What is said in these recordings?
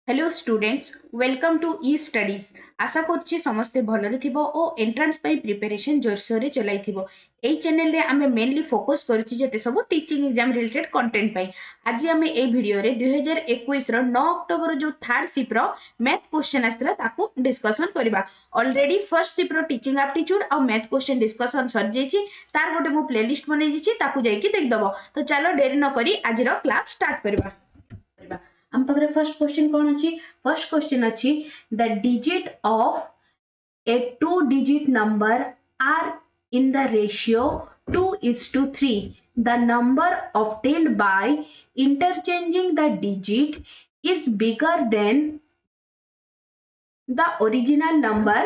Hello students welcome to E studies आशा करुच्ची समस्ते भलरे थिबो ओ एंट्रेंस पई प्रिपरेशन जोरसोर रे चलाइथिबो एई चैनल रे आमे मेनली फोकस करूची जेते सब टीचिंग एग्जाम रिलेटेड कंटेंट पई आज आमे ए वीडियो रे 2021 रो 9 अक्टोबर जो थर्ड शिफ्ट रो मैथ क्वेश्चन आस्तरा ताकू डिस्कशन करबा ऑलरेडी फर्स्ट शिफ्ट रो टीचिंग एप्टीट्यूड और मैथ क्वेश्चन डिस्कशन सर जेची तार गोटे मु प्लेलिस्ट बनै जेची ताकू जाई कि देख दबो तो चलो देरी न करी आज रो क्लास स्टार्ट करबा हम पाखरे फर्स्ट क्वेश्चन कौन अछि फर्स्ट क्वेश्चन अछि the digit of a two digit number are in the ratio 2:3 the number obtained by interchanging the digit is bigger than the original number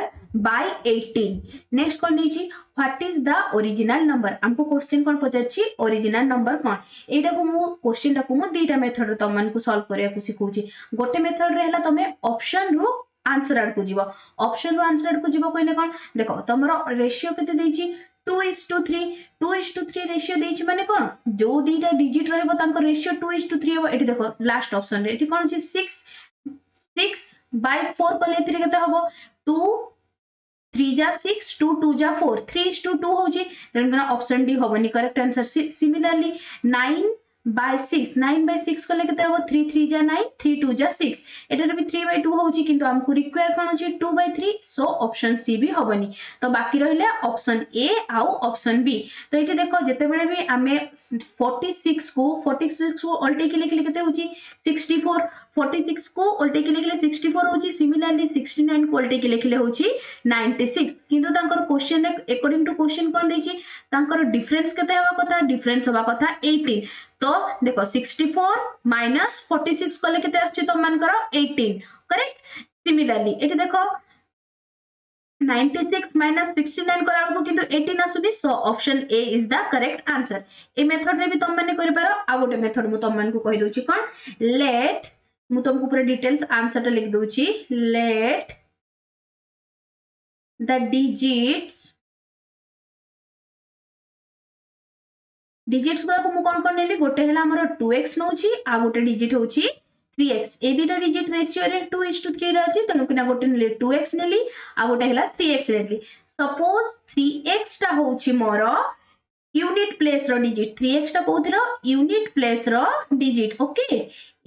by 18 next कौन दीची what is the original number हमको question कौन पचाछि original number कौन एटा को मु question टा को मु दीटा method रे तमन को सॉल्व करिया को सिखौछि गोटे मेथड रे हला तमे ऑप्शन रो आंसर आड को जीवो ऑप्शन रो आंसर आड को जीवो कहले कोन देखो तमरो रेशियो केते देछि 2:3 2:3 रेशियो देछि माने कोन जो दीटा डिजिट रहबो तांको रेशियो 2:3 हेबो एठी देखो लास्ट ऑप्शन रे एठी कोन अछि 6/4 कले एथि केते हबो 2 3 जा 6 2 2 जा 4 3:2 होची देन ऑप्शन डी होबनी करेक्ट आंसर सिमिलरली 9/6 9/6 कले केते हबो 3 3 जा 9 3 2 जा 6 एटारे भी 3/2 होची किंतु हमकु रिक्वायर कोन होची 2/3 सो ऑप्शन सी भी होबनी तो बाकी रहिले ऑप्शन ए आउ ऑप्शन बी तो एठी देखो जते बेले भी हमें 46 को उल्टे के लिखले केते होची 64 46 को उल्टे के लिखले 64 होची सिमिलरली 69 को उल्टे के लिखले होची 96 किंतु तांकर क्वेश्चन अकॉर्डिंग टू क्वेश्चन कोन देछि तांकर डिफरेंस केते हवा कथा डिफरेंस हवा कथा 18 तो देखो 64 माइनस 46 कले केते आछि तो मान करो 18 करेक्ट सिमिलरली एठी देखो 96 minus 69 करा को किंतु 18 आसुनी so option A is the correct answer ए मेथड रे भी तुम माने करि पारो आ गोटे मेथड मु तुम मान को कहि दोछि कोन लेट मु तुमको पूरा डिटेल्स आंसर टा लिख दोछि लेट द डिजिट्स को मु कोन कोन नेली गोटे हला हमर 2x नउछि आ गोटे डिजिट होछि 3x ए दिटा डिजिट रेशियो रे 2:3 रे अछि तनु किना गोटे नेली 2x नेली आ गोटे हला 3x नेली सपोज 3x टा होछि मोर यूनिट प्लेस रो डिजिट 3x टा कोथिरो यूनिट प्लेस रो डिजिट ओके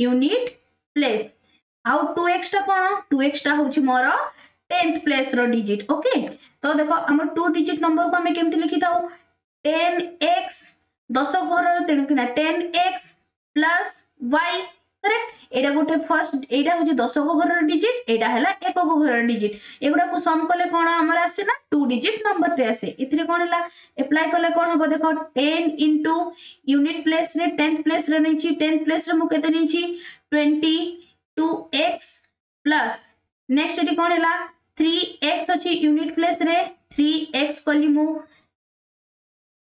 यूनिट प्लेस आउ 2x टा कोन 2x टा होछि मोर 10th प्लेस रो डिजिट ओके तो देखो हमर 2 डिजिट नंबर को हमें केमति लिखि दाउ 10x 10 घर तेणु कि 10x प्लस y करेक्ट एडा गोटे फर्स्ट एडा हो 10 घर डिजिट एडा हला 1 घर डिजिट एगुडा को सम कले कोन हमर आसे ना 2 डिजिट नंबर रे आसे इथरे कोन हला अप्लाई कले कोन होबो देखो 10 इनटू यूनिट प्लेस रे 10th प्लेस रे नैछि 10th प्लेस रे मु केते नैछि 22x प्लस नेक्स्ट एटी कोन हला 3x अछि यूनिट प्लेस रे 3x कली मु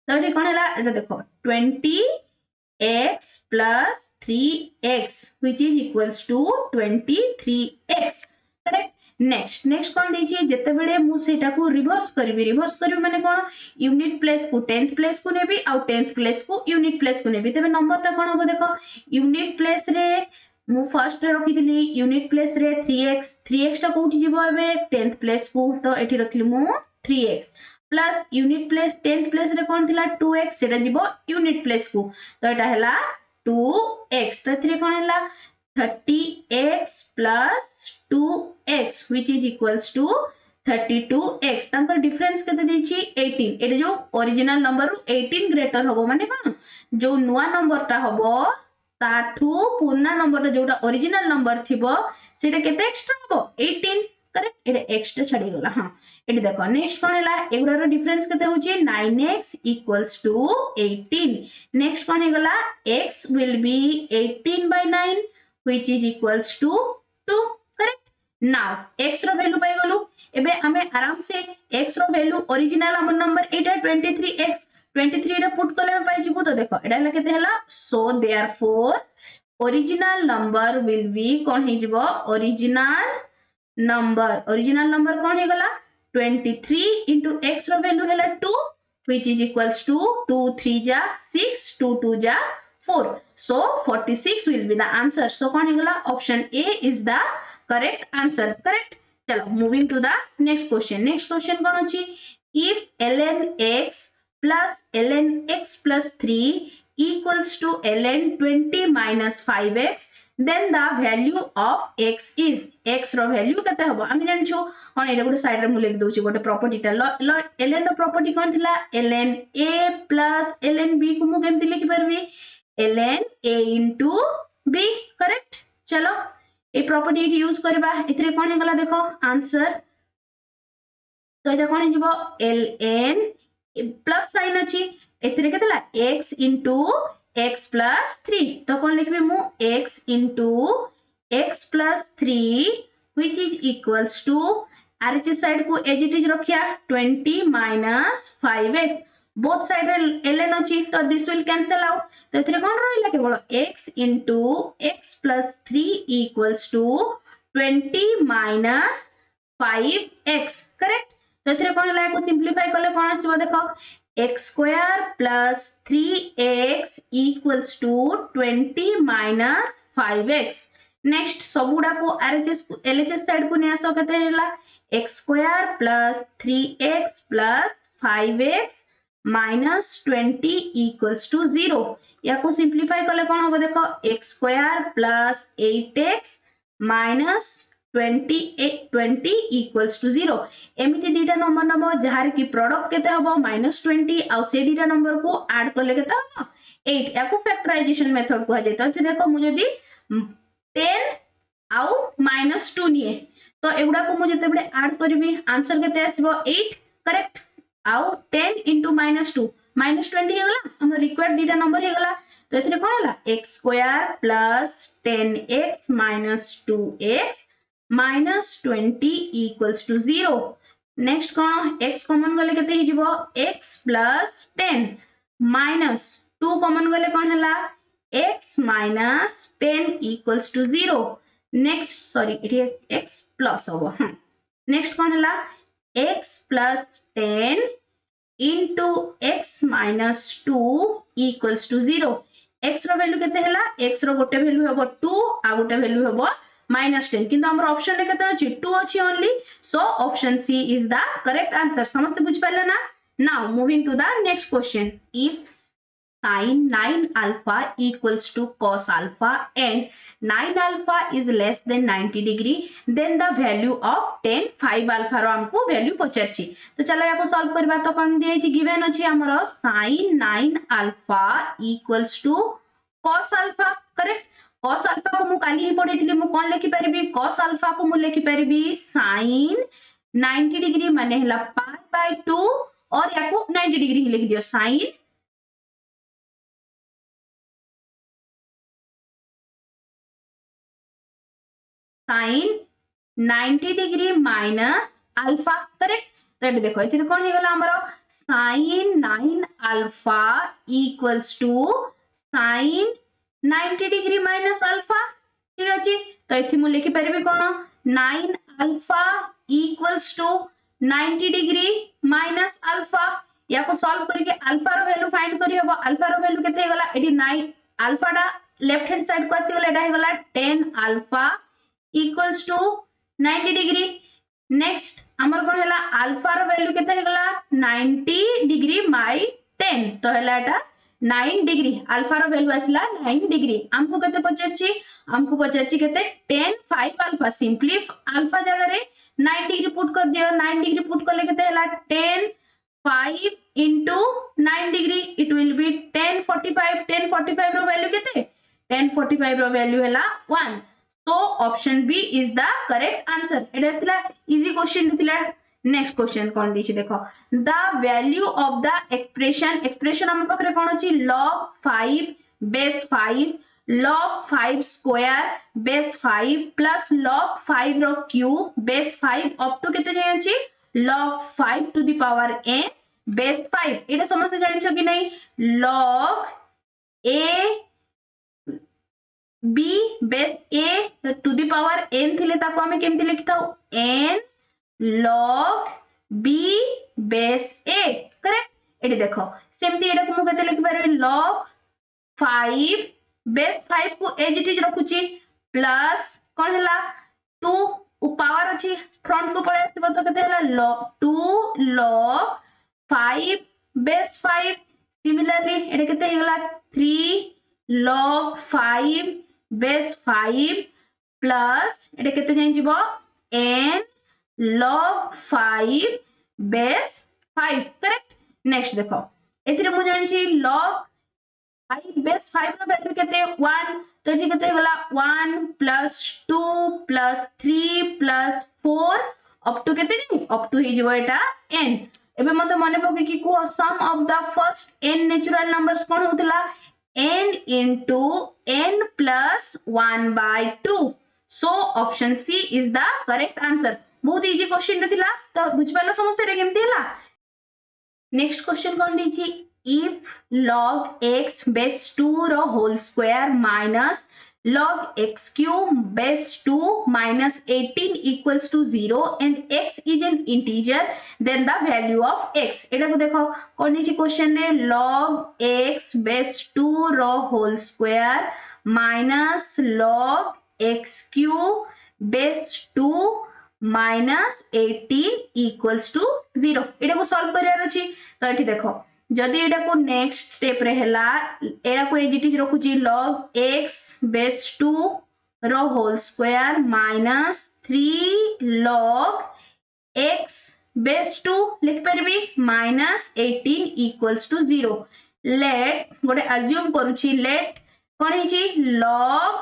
तो ये कौन है देखो 20x plus 3x which is equals to 23x correct next कौन देछि जते बेले मु सेटा को रिवर्स करबी माने कोन यूनिट प्लेस को 10th प्लेस को नेबी आ 10th प्लेस को यूनिट प्लेस को नेबी तबे नंबर ता कोन हो देखो यूनिट प्लेस रे मु फर्स्ट रे रखि दिली यूनिट प्लेस रे 3x ता कोठी जीवो एबे 10th प्लेस को तो एठी रखली मु 3x plus unit place 10th place रे कोन थिला 2x सेटा जीवो यूनिट प्लेस को तो एटा हला 2x तो एथरे कोन हला 30x plus 2x which is equals to 32x तांकर डिफरेंस केते देछि 18 एटा जो ओरिजिनल नंबर 18 ग्रेटर होबो माने कोन जो नुवा नंबर ता होबो ताठू पुराना नंबर जोटा ओरिजिनल नंबर थिबो सेटा केते एक्स्ट्रा होबो 18 करेक्ट एटा x टा छाडी गला हां एटी देखो नेक्स्ट कोन हला एगुडा रो डिफरेंस केते होची 9x equals to 18 नेक्स्ट कोन हे गला x will be 18/9 which is equals to 2 correct now x रो वैल्यू पाई गलु एबे हमें आराम से x रो वैल्यू ओरिजिनल हमर नंबर एटा 23x 23 रे पुट कले पाई जिवो तो देखो एटा हला केते हला so therefore original number will be कोन हे जिवो ओरिजिनल नंबर कोन हे गला 23 into x रो वैल्यू हैला 2 which is equals to 2 3 जा 6 2 2 जा 4 so 46 will be the answer. So कौन है गला option A is the correct answer. Correct. चलो moving to the next question. Next question कौन अछि? If ln x plus ln x plus 3 equals to ln 20 minus 5x, then the value of x is x row value केते हबो आमी जानछो कोन एटा गोटे side रे मु लिख दोछि गोटे प्रॉपर्टी टा ln रो प्रॉपर्टी कोन थिला ln a plus ln b को मु केमति लिखि परबी ln a into b. Correct. चलो ए प्रॉपर्टी यूज करबा एथरे कोन हे गला देखो आंसर. तो एटा कोन हिजबो ln प्लस साइन अछि एथरे केतला x into x plus 3. तो कौन लिखबे मु x into x plus 3 which is equals to RHS side को as it is रखिया 20 minus 5x. both side ln अछि तो this will cancel out. तो एथरे कौन रहिला केवल x into x plus 3 equals to 20 minus 5x. Correct. तो एथरे कौन ला को सिंपलीफाई करले कौन आसीबो देखो x square plus 3x equals to 20 minus 5x. Next सबुडा को RHS LHS साइड को नियासो केते हैला x square plus 3x plus 5x minus 20 equals to 0. या को सिंपलीफाई करले कोन होबो देखो x square plus 8x minus 20 equals to 0. एमिति दीटा नंबर नबो जहार की प्रोडक्ट केते हबो -20 आ से दीटा नंबर को ऐड करले केते हबो 8. याको फैक्टराइजेशन मेथड को जाय तो देखो मु जदी 10 आ -2 निए तो एगुडा को मु जते बडे ऐड करबी आंसर केते आसीबो 8. करेक्ट. आ 10 into -2 -20 हेगला हम रिक्वायर्ड दीटा नंबर हेगला. तो एथरे कोन हला x square plus 10x minus 2x minus 20 equals to 0. Next कौन x कॉमन गले केते ही जिवो x plus 10 minus 2 कॉमन गले कौन हला x minus 10 equals to 0. Next sorry इठी x plus होबो. Next कौन हला x plus 10 into x minus 2 equals to 0. x रो वैल्यू केते हला x रो गोटे वैल्यू होबो 2 आ गोटे वैल्यू होबो -10 किंतु हमर ऑप्शन रे केते अछि 2 अछि only. So option C is the correct answer. समस्त बुझ पाले ना. Now moving to the next question. If sin 9 alpha equals to cos alpha and 9 alpha is less than 90 degree, then the value of tan 5 alpha रो हमको value पचारछि. तो चलो याको solve करबा. तो कोन दियै छि गिवन अछि हमरो sin 9 alpha equals to cos alpha. Correct. cos alpha को मु काली ही पढिथिली मु कोन लिखि परबी cos alpha को मु लिखि परबी sin 90 डिग्री माने हला pi by 2 और याको 90 डिग्री ही लिख दियो sin 90 degree minus alpha. Correct. तो ये देखो इथे कोन हे गला हमरो sin 9 alpha equals to sin 90 degree minus alpha. ठीक अछि. तो इथे मु लिखि परबी कोन 9 alpha equals to 90 degree minus alpha. या को सॉल्व करके अल्फा रो वैल्यू फाइंड करी हबो. अल्फा रो वैल्यू केते हे गला एडी 9 अल्फा डा लेफ्ट हैंड साइड को आसी गला एडा हे गला 10 alpha equals to 90 degree. Next हमर कोन हला अल्फा रो वैल्यू केते हे गला 90 डिग्री by 10. तो हला एटा 9 डिग्री अल्फा रो वैल्यू आसला 9 डिग्री. हमको केते पचारछि हमको पचारछि केते 10 5 अल्फा. सिंपली अल्फा जगह रे 9 डिग्री पुट कर दियो. 9 डिग्री पुट करले केते हला 10 5 into 9 degree it will be 1045. 1045 रो वैल्यू केते 1045 रो वैल्यू हला 1. So option B is the correct answer. एटा थिला इजी क्वेश्चन थिला. नेक्स्ट क्वेश्चन कोन दिछि देखो the value of the expression हम पकरे कोन अछि log 5 base 5 log 5 square base 5 plus log 5 row cube base 5 up to केते जाय अछि log 5 to the power n base 5. एटा समस्त जानि छ कि नै log a b base a to the power n थिले ताको हमें केमति लिखताउ n log b base a. Correct. एडी देखो सेमति एटा को मु केते लिखि परबे log 5 बेस 5 को एज इट इज रखुची प्लस कोन हला 2 पावर अछि फ्रंट को पळे आसीबो तो केते हला log 2 log 5 बेस 5 सिमिलरली एटा केते हेगला 3 log 5 बेस 5 प्लस एटा केते जाई जिवो n log 5 base 5 correct next देखो एथिरे मु जानि छी log 5 बेस 5 रो वैल्यू केते 1 तो एठी केते होला 1 plus 2 plus 3 plus 4 up to केते नि अप टू हे जिवो एटा n एबे मते मने पके कि को sum of the first n natural numbers कोन होतला n into n plus 1 by 2 so option C is the correct answer बहुत इजी क्वेश्चन थिला तो बुझ पालो समझते रे केमती हला नेक्स्ट क्वेश्चन कोन दी if log x base 2 रो whole square minus log x cube base 2 minus 18 equals to 0 and x is an integer then the value of x एटा को देखो कोन दी क्वेश्चन रे log x base 2 रो whole square minus log x cube base 2 minus 18 equals to 0 एटा को solve करियार अछि तो एठी देखो जदि एटा को नेक्स्ट स्टेप रे हला एटा को एज इट इज रखुची log x base 2 रो whole square minus 3 log x base 2 लिख परबी माइनस 18 इक्वल्स टू 0 लेट गोटे अज्यूम करूची लेट कोन हिची log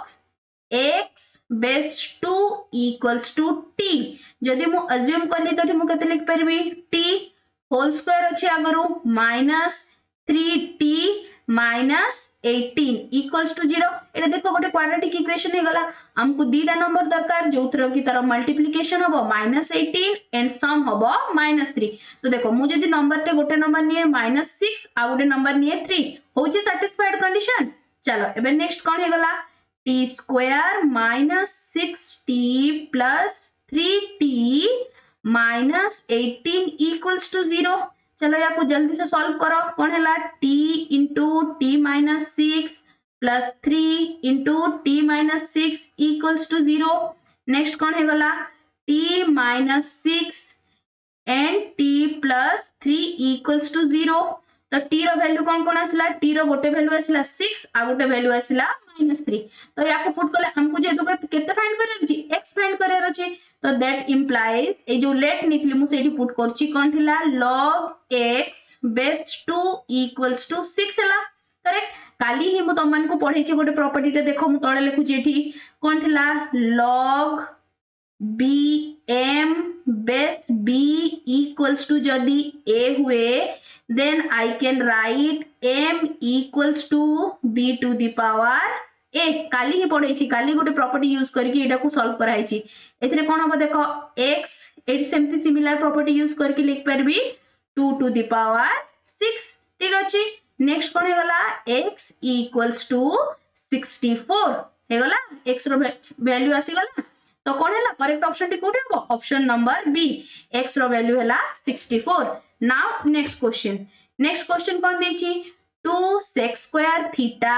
x base 2 equals to t जदि मु अज्यूम करली तो मु केते लिख परबी t होल स्क्वायर अछि आगरो minus 3t minus 18 equals to 0 एटा देखो गोटे क्वाड्रेटिक इक्वेशन हे गला हमको दीटा नंबर दरकार जोथरो की तरह मल्टीप्लिकेशन हबो -18 एंड सम हबो -3 तो देखो मु जदी नंबर ते गोटे नंबर निये -6 आ गोटे नंबर निये 3 होची सैटिस्फाइड कंडीशन चलो एबे नेक्स्ट कोन हे गला t square -6t + 3t minus 18 equals to 0 चलो या को जल्दी से सॉल्व करो कौन है t into t minus 6 plus 3 into t minus 6 equals to 0 next कौन है गला t minus 6 and t plus 3 equals to 0 तो t रो वैल्यू कौन कौन आसिला t रो गोटे वैल्यू आसिला 6 आ गोटे वैल्यू आसिला -3 तो या को पुट करले हमको जेतु केते फाइंड करे अछि x फाइंड करे अछि तो दैट इंप्लाइज ए जो लेट निकली मु सेठी पुट करछि कोन थिला log x base 2 equals to 6 हला करेक्ट काली ही मु तमन को पढै छी गोटे प्रॉपर्टी टे देखो मु तळे लिखु छी एठी कोन थिला log bm base b equals to जदी a हुए then I can write m equals to b to the power a काली ही पढै छी काली गोटे प्रॉपर्टी यूज करके एटा को सॉल्व कराई छी एथरे कोन हो देखो x एटी सेमती सिमिलर प्रॉपर्टी यूज करके लिख परबी 2 to the power 6 ठीक अछि नेक्स्ट कोन हे गला x equals to 64 हे गला x रो वैल्यू आसी गला तो कोन हैला करेक्ट ऑप्शन टी कोठी हो ऑप्शन नंबर बी x रो वैल्यू हैला 64 नाउ नेक्स्ट क्वेश्चन कोन दै छी 2 sec square theta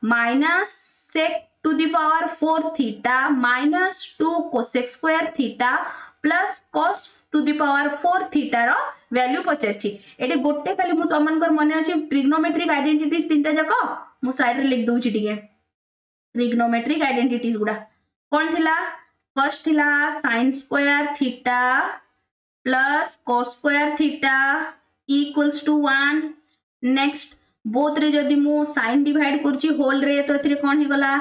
minus sec to the power 4 theta minus 2 cosec square theta plus cos to the power 4 theta रो वैल्यू पचरछि एटे गोटे खाली मु तमनकर मने अछि ट्रिग्नोमेट्रिक आइडेंटिटीज तीनटा जको मु साइड रे लिख दोछि टिके ट्रिग्नोमेट्रिक आइडेंटिटीज गुडा कोन थिला फर्स्ट थिला sin square theta plus cos square theta equals to 1 next both रे जदी मु sin डिवाइड करछि होल रे तो एथरे कोन हे गला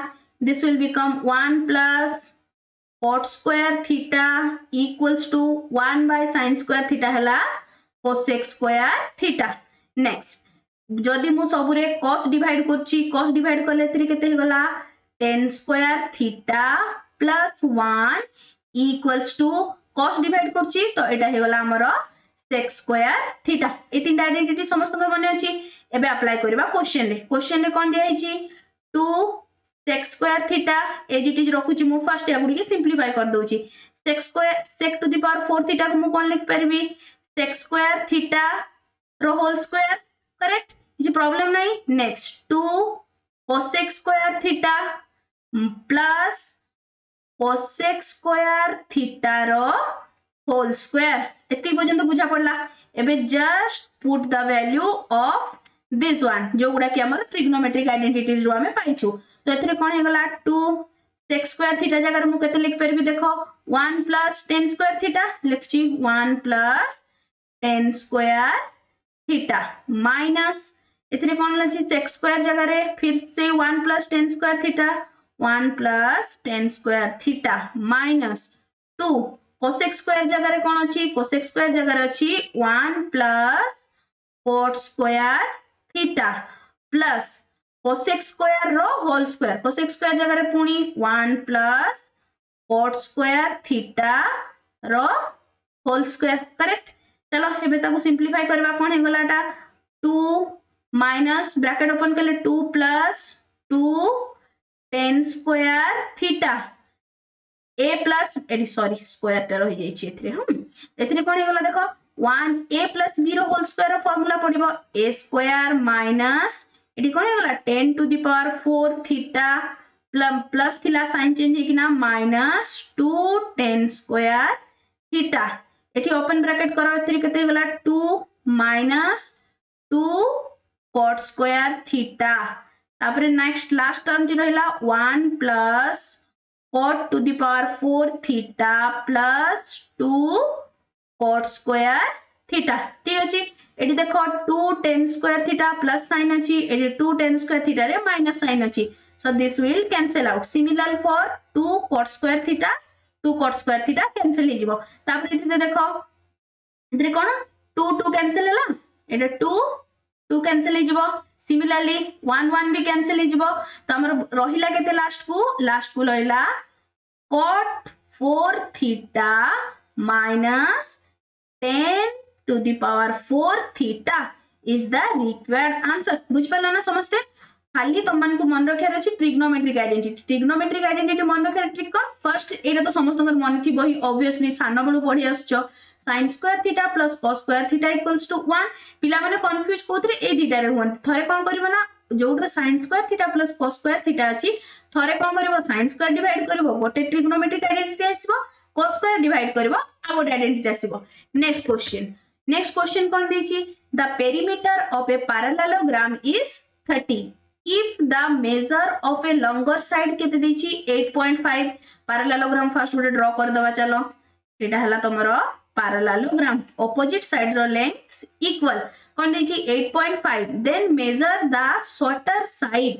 this will become 1 plus cot square theta equals to 1 by sin square theta हला cosec square theta next जदी मु सब रे cos डिवाइड करछि cos डिवाइड करले एथरे केते हे गला tan square theta plus 1 equals to cos divide करछि तो एटा हे गला हमर sec square theta ए तीन आइडेंटिटी समस्त माने अछि एबे अप्लाई करबा क्वेश्चन रे कोन दिया हिची 2 sec square theta as it is रखुची मु फर्स्ट या गुडी के सिंपलीफाई कर दोची sec to the power 4 theta को मु कोन लिख परबी sec square theta रो होल स्क्वायर करेक्ट जे प्रॉब्लम नहीं next 2 cosec square theta plus cosec square theta रो whole square एति पर्यंत बुझा पड़ला एबे just put the value of this one जो गुडा कि हमर ट्रिग्नोमेट्रिक आइडेंटिटीज रो हमें पाइछु तो एथरे कोन हे गला 2 sec square theta जगह मु केते लिख परबी देखो 1 plus tan square theta लिखची 1 plus tan square theta minus इतने कौन लची sec square जगह रे फिर से 1 plus tan square theta 1 plus tan square theta minus 2 cosec square जगह रे कौन अछि cosec square जगह रे अछि 1 plus cot square theta plus cosec square रो whole square cosec square जगह रे पुनी 1 plus cot square theta रो whole square करेक्ट चलो एबे ताको सिंपलीफाई करबा कोन हे गलाटा 2 minus bracket open कले 2 plus 2 tan square theta a plus sorry square टा रहि जाई छी एथरे हम एथरे कोन हे गला देखो 1 a plus b रो whole square रो फार्मूला पडिबो a square minus एडी कोन हे गला 10 to the power 4 theta plus थिला साइन चेंज हे किना minus 2 tan square theta एठी ओपन ब्रैकेट करो एथरे केते गला 2 minus 2 cot square theta तापरे नेक्स्ट लास्ट टर्म टी रहिला 1 plus cot to the power 4 theta plus 2 cot square theta ठीक अछि एठी देखो 2 tan square theta plus sin अछि एठी 2 tan square theta रे minus sin अछि so this will cancel out similar for 2 cot square theta 2 cot square theta cancel हे जिवो तापरे एठी देखो इधर कोन 2 2 cancel हला एटा 2 2 cancel हे जिवो similarly 1 1 भी cancel हे जिवो त हमर रहिला केते लास्ट को लइला cot 4 theta minus 10 to the power 4 theta is the required answer बुझ पाला ना समझते खाली तमन को मन रखियार अछि ट्रिग्नोमेट्रिक आइडेंटिटी मन रखियार ट्रिक कोन फर्स्ट एटा तो समस्तकर मन थी बही ऑब्वियसली सानो बळु पढी आछो sin square theta plus cos square theta equals to 1 पिला माने कंफ्यूज कोथरे ए दिटा रे होन थरे कोन करबो ना जोउटर sin square theta plus cos square theta अछि थरे कोन करबो sin square डिवाइड करबो गोटे ट्रिग्नोमेट्रिक आइडेंटिटी आसीबो cos square डिवाइड करबो आ गोटे आइडेंटिटी आसीबो नेक्स्ट क्वेश्चन कोन देछि the perimeter of a parallelogram is 30 if the measure of a longer side केते देछि 8.5 parallelogram फर्स्ट गोटे ड्रा कर दवा चलो एटा हला तमरो parallelogram opposite side ro lengths equal कोन देछि 8.5 then measure the shorter side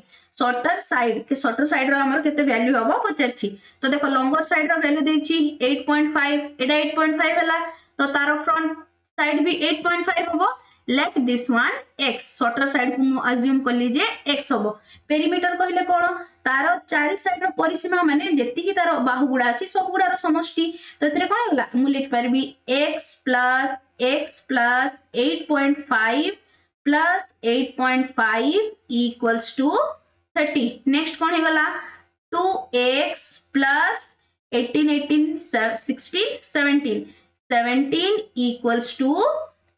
रो हमर केते वैल्यू हबो पचरछि तो देखो longer side रो वैल्यू देछि 8.5 एटा 8.5 हला तो तारो फ्रंट साइड भी 8.5 हबो let this one x shorter side को मु अज्यूम कर लीजिए x हबो पेरीमीटर कहले कोन तारो चारि साइड रो परिसीमा माने जेति की तारो बाहु गुडा अछि सब गुडा रो समष्टि तो एतरे कोन होला मु लिख परबी x plus 8.5 plus 8.5 equals to 30 next कोन हे गला 2x plus 18 16 17 equals to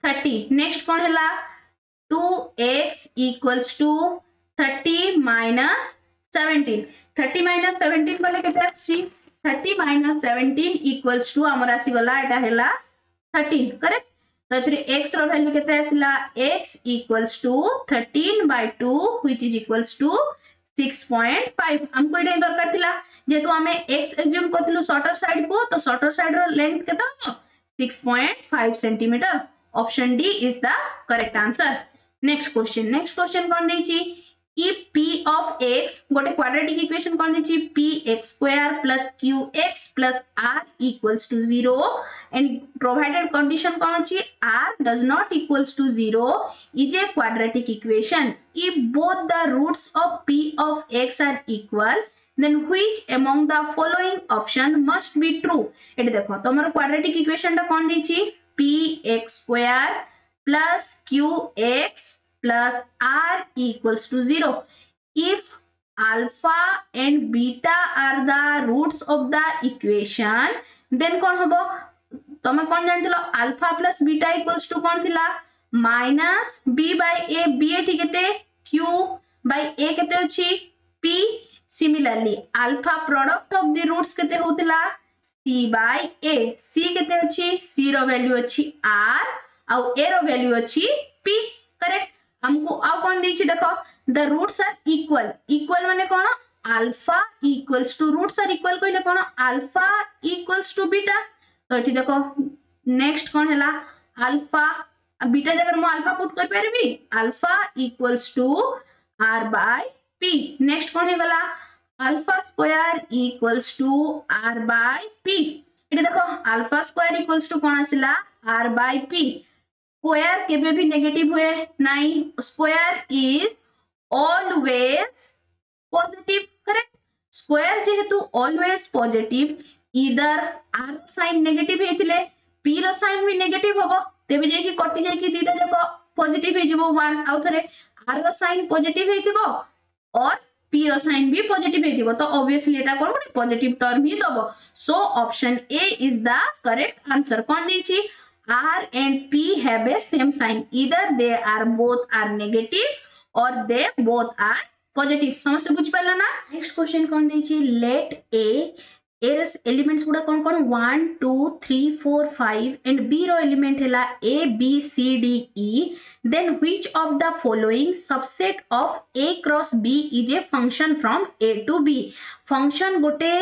30 next कोन हला 2x equals to 30 minus 17 30 minus 17 कोले केते आछि 30 minus 17 equals to हमर आसी गला एटा हला 30 करेक्ट तो एतरे x रो वैल्यू केते आसिला x equals to 13/2 which is equals to 6.5 हमको एटा दरकार थिला जेतु हमें x एज्यूम करथिलु शॉर्टर साइड को तो शॉर्टर साइड रो लेंथ केते हो 6.5 centimetre Option D is the correct answer. Next question कौन देछि if p of x गोटे quadratic equation कौन देछि px square plus qx plus r equals to 0 and provided condition कौन अछि r does not equals to 0 is a quadratic equation. If both the roots of p of x are equal then which among the following option must be true? एटा देखो तमर quadratic equation टा कौन देछि px square plus qx plus r equals to 0 if alpha and beta are the roots of the equation then कौन हबो तमे कौन जानथिलो alpha plus beta equals to कौन थिला minus b by a b एठी केते q बाय ए केते अछि p similarly alpha product of the roots केते होतला c बाय a c केते अछि c रो वैल्यू अछि r आउ a रो वैल्यू अछि p करेक्ट हमको आ कोन दैछि देखो the roots are equal equal माने कोन alpha equals to roots are equal कहले कोन अल्फा इक्वल्स टू बीटा तो एठी देखो नेक्स्ट कोन हैला अल्फा बीटा जगह मु अल्फा पुट कर परबी अल्फा इक्वल्स टू r बाय p नेक्स्ट कोन हे गला alpha square equals to r बाय p एठी देखो अल्फा स्क्वायर इक्वल्स टू कोन आसिला r बाय p स्क्वायर केबे भी नेगेटिव हुए नहीं square is always positive correct square जेहेतु ऑलवेज पॉजिटिव इधर r साइन नेगेटिव हेतिले p रो साइन भी नेगेटिव होबो तेबे जे कि कटि जाय कि दीटा जको पॉजिटिव हे जिवो 1 आउ थरे r रो साइन पॉजिटिव हेतिबो और p रो साइन भी पॉजिटिव हेतिबो तो ऑब्वियसली एटा कोन गोटे पॉजिटिव टर्म ही दबो so option A is the correct answer कोन दैछि r and p have a same sign either they are both are negative or they both are positive समस्त बुझ पाला ना नेक्स्ट क्वेश्चन कोन दैछि let a रे एलिमेंट्स गुडा कोन कोन 1 2 3 4 5 and b रो एलिमेंट हैला a b c d e then which of the following subset of a cross b is a function from a to b function गोटे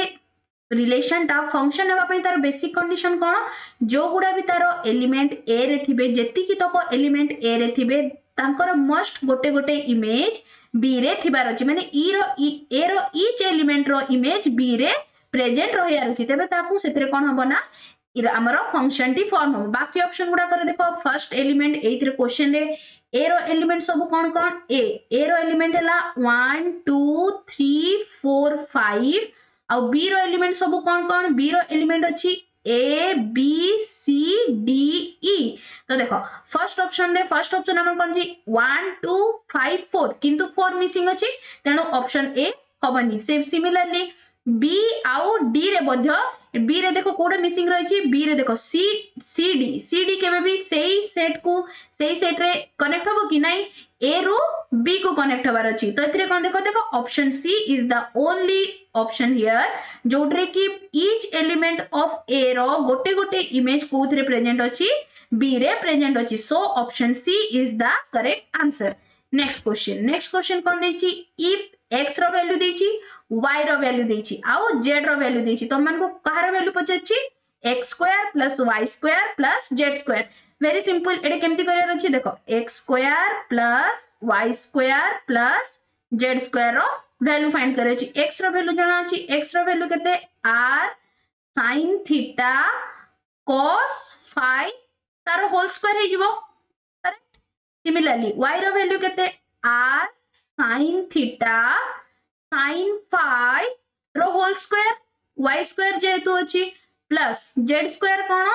relation टा फंक्शन हेबा पई तार बेसिक कंडीशन कोन जो गुडा भी तार एलिमेंट a रे थिबे जेति की तको एलिमेंट a रे थिबे तांकर मस्ट गोटे गोटे इमेज b रे थिबार अछि माने a रो ईच एलिमेंट रो इमेज b रे प्रेजेंट रहियार अछि तेबे ताकू सेतरे कोन हबो ना हमर फंक्शन टी फॉर्म हो बाकी ऑप्शन गुडा करे देखो फर्स्ट एलिमेंट एइथरे क्वेश्चन रे a रो एलिमेंट सब कोन कोन a रो एलिमेंट हला 1 2 3 4 5 और b रो एलिमेंट सब कोन कोन b रो एलिमेंट अछि a b c d e तो देखो फर्स्ट ऑप्शन हमर कोन जी 1 2 5 4 किंतु 4 मिसिंग अछि तेनो ऑप्शन ए हबनी सेम सिमिलरली b आउ d रे बध्य b रे देखो कोडे मिसिंग रही छी b रे देखो c d केबे भी सेही सेट रे कनेक्ट होबो कि नहीं a रो b को कनेक्ट होबार अछि तो एथरे कोन देखो option c is the only option here जोट्रे की ईच एलिमेंट ऑफ a रो गोटे गोटे इमेज कोथरे प्रेजेंट अछि b रे प्रेजेंट अछि so option c is the correct answer next question कोन दैछि इफ x रो वैल्यू दैछि y रो वैल्यू दैछि आउ z रो वैल्यू दैछि तो मन को कहार वैल्यू पछछि x square plus y square plus z square very simple एडे केमती करियर अछि देखो x square plus y square plus z square रो वैल्यू फाइंड करे छी x रो वैल्यू जाना अछि x रो वैल्यू केते r sin theta cos phi तारो होल स्क्वायर हे जिवो करेक्ट सिमिलरली y रो वैल्यू केते r sin theta sin phi रो होल स्क्वायर y स्क्वायर जेहेतु अछि प्लस z स्क्वायर कोन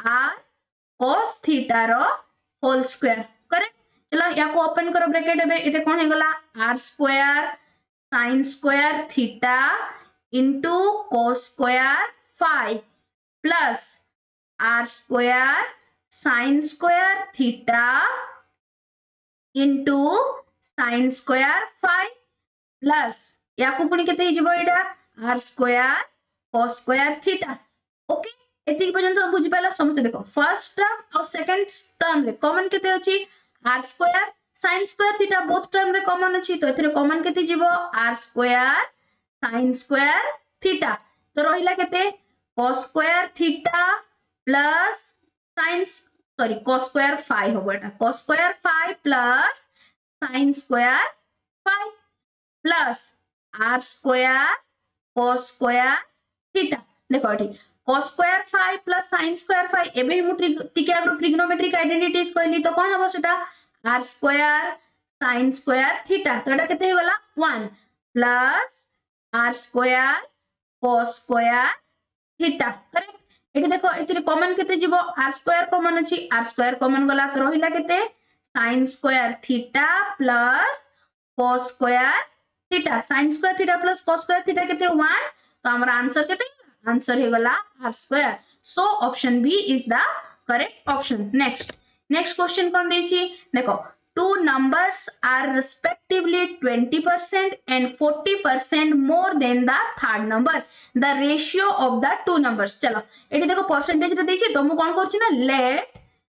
r cos theta rho whole square correct चलो या को ओपन करो ब्रैकेट एबे एते कोन हे गला r square sin square theta into cos square phi plus r square sin square theta into sin square phi plus या को पुनी केते हिजबो एडा r square cos square theta okay एति पर्यंत बुझि पाला समस्त देखो फर्स्ट टर्म और सेकंड टर्म रे कॉमन केते अछि r square sin square theta both term रे कॉमन अछि तो एथिरे कॉमन केते जिवो r square sin square theta तो रहिला केते cos square theta plus cos square phi होबो एटा cos square phi plus sin square phi plus r square cos square theta देखो एठी cos square phi plus sin square phi एबे मु टिके आगु ट्रिग्नोमेट्रिक आइडेंटिटीज कहली तो कोन हबो सेटा r square sin square theta तो एटा केते होगला 1 plus r square cos square theta correct एठी देखो एथिरे कॉमन केते जिवो r स्क्वायर कॉमन अछि r स्क्वायर कॉमन गला तो रहिला केते sin square theta plus cos square theta sin square theta plus cos square theta केते 1 तो हमरा आंसर केते आंसर हे गला r square so option B is the correct option next question कोन दै छी देखो two numbers are respectively 20% and 40% more than the third number, the ratio of the two numbers. चलो एटी देखो परसेंटेज रे देछि तो मु कोन करछि ना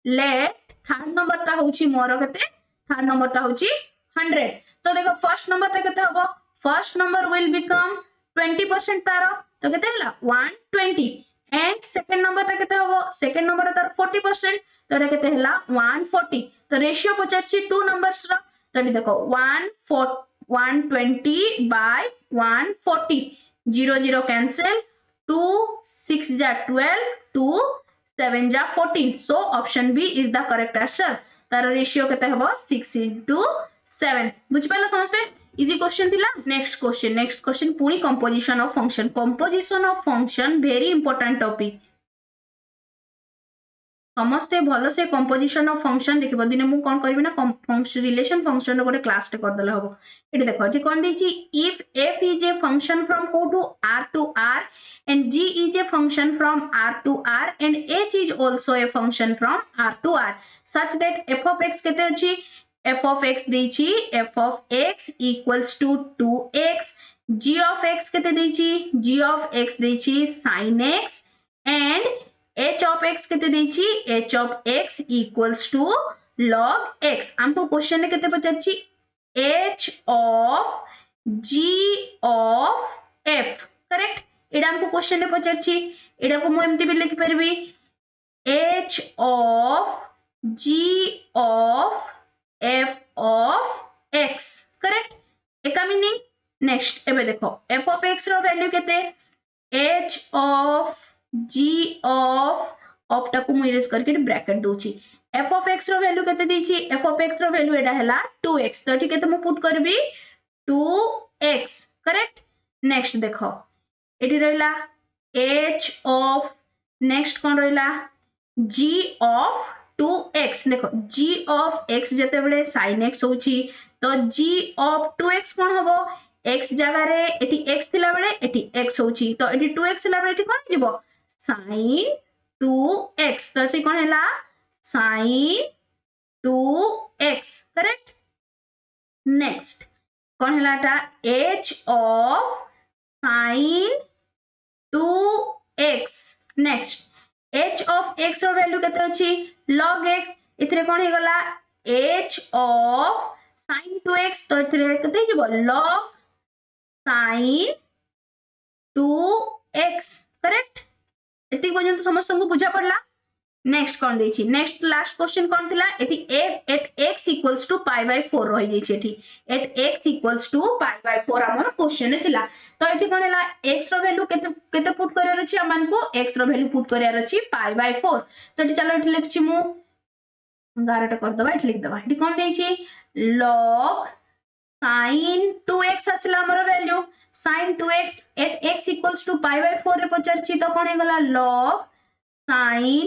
लेट थर्ड नंबर ता होछि मोर केते थर्ड नंबर ता होछि 100 तो देखो फर्स्ट नंबर ता केते हबो फर्स्ट नंबर will become 20% तारो तो केते हला 120 and second number ता केते हबो second number तार 40% तो एटा केते हला 140 तो रेशियो पचारछि टू नंबर्स रो तो देखो 120 by 140 0 0 cancel 2 6 जा 12 2 7 जा 14 so option B is the correct answer तार रेशियो केते हबो 6:7 बुझ पाला समझते इजी क्वेश्चन थिला नेक्स्ट क्वेश्चन पुनी composition of function very important topic समस्ते भलो से कंपोजिशन ऑफ फंक्शन देखिबो दिने मु कोन करबी ना फंक्शन रिलेशन फंक्शन रो गोटे क्लास टे कर देला हबो एटी देखो एटी कोन देछि if f is a function from o to r and g is a function from r to r and h is also a function from r to r such that f of x केते अछि f of x देछि f of x equals to 2x g of x केते देछि g of x देछि sin x and h of x केते देछि h of x equals to log x हमको question में केते पचाछि h of g of f correct एडा हमको क्वेश्चन में पचाछि एडा को मु एम्ति भी लिख परबी h of g of f of x correct एका मीनिंग नेक्स्ट एबे देखो f of x रो वैल्यू केते h of g of टाकू मु इरेज करके ब्रैकेट दोछि f of x रो वैल्यू केते देछि f of x रो वैल्यू एडा हला 2x तो ठीक है तो मु पुट करबी 2x करेक्ट नेक्स्ट देखो एटी रहला h of नेक्स्ट कोन रहला g of 2x देखो g of x जते बेले sin x होछि तो g of 2x कोन हबो x जगह रे एटी x थिला बेले एटी x होछि तो एटी 2x थिला बेले एटी कोन जिवो sin 2x तो एटी कोन हैला sin 2x करेक्ट नेक्स्ट कोन हैला ता h of sin 2x next h of x रो वैल्यू केते अछि log x इथरे कोन हे गला h of sin 2x तो इथरे केते जिवो log sin 2x करेक्ट एति पर्यंत समस्त को बुझा पड़ला नेक्स्ट कोन देछि नेक्स्ट लास्ट क्वेश्चन कोन थिला एति at x equals to pi by 4 रहि जेछि एति at x equals to pi by 4 हमर क्वेश्चन थिला तो एति कोन हैला x रो वैल्यू केते पुट करियर अछि हमन को x रो वैल्यू पुट करियर अछि pi by 4 तो एति चलो एति लिखछि मु 11 टा कर दबा एति लिख दबा एति कोन देछि log sin 2x आसला हमर value sin 2x at x equals to pi by 4 रे पचरछि तो कोन हे गला log sin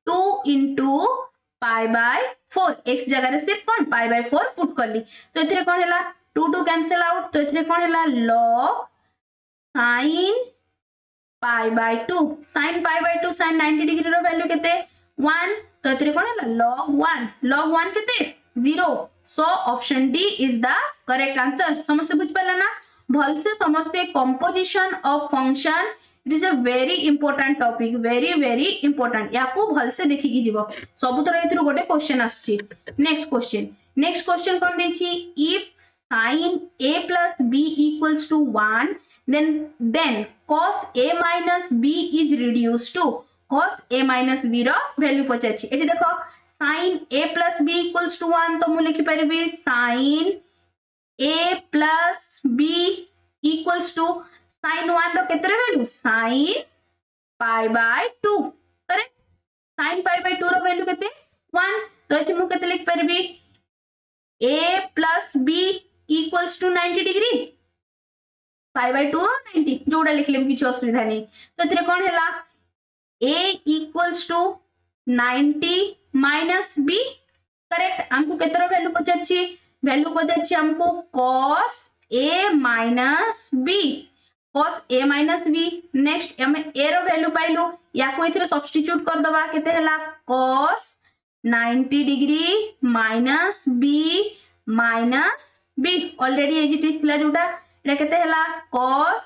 2 into pi by 4 x जगह रे सिर्फ कोन pi by 4 पुट करली तो एथरे कोन हैला 2 2 कैंसिल आउट तो एथरे कोन हैला log sin pi by 2 sin pi by 2 sin 90 degree रो वैल्यू केते 1 तो एथरे कोन हैला log 1 केते 0 so option D is the correct answer समस्त बुझ पाला ना भल से समस्ते composition of function it is a very important topic very important याको भल से देखि की जीवो सब तरह इथरो गोटे क्वेश्चन आछि नेक्स्ट क्वेश्चन कोन देछि if sin a plus b equals to 1 then cos a minus b is reduced to cos a minus b रो वैल्यू पचाछि एठी देखो sin a plus b equals to 1 तो मु लिखि परबी sin a plus b equals to sin 1 रो केतरे value sin pi by 2 correct sin pi by 2 रो वैल्यू केते 1 तो एठी मु केते लिख परबी a plus b equals to 90 degree pi by 2 90 जोडा लिखले किछ असुविधा नहीं तो एथरे कोन हैला a equals to 90 minus b correct हमको केतरो वैल्यू पचाछि हमको cos a minus b next हम a रो वैल्यू पाइलो या को इथरे सब्स्टिट्यूट कर दबा केते हैला cos 90 degree minus B already as it थिला जोटा एटा केते हला cos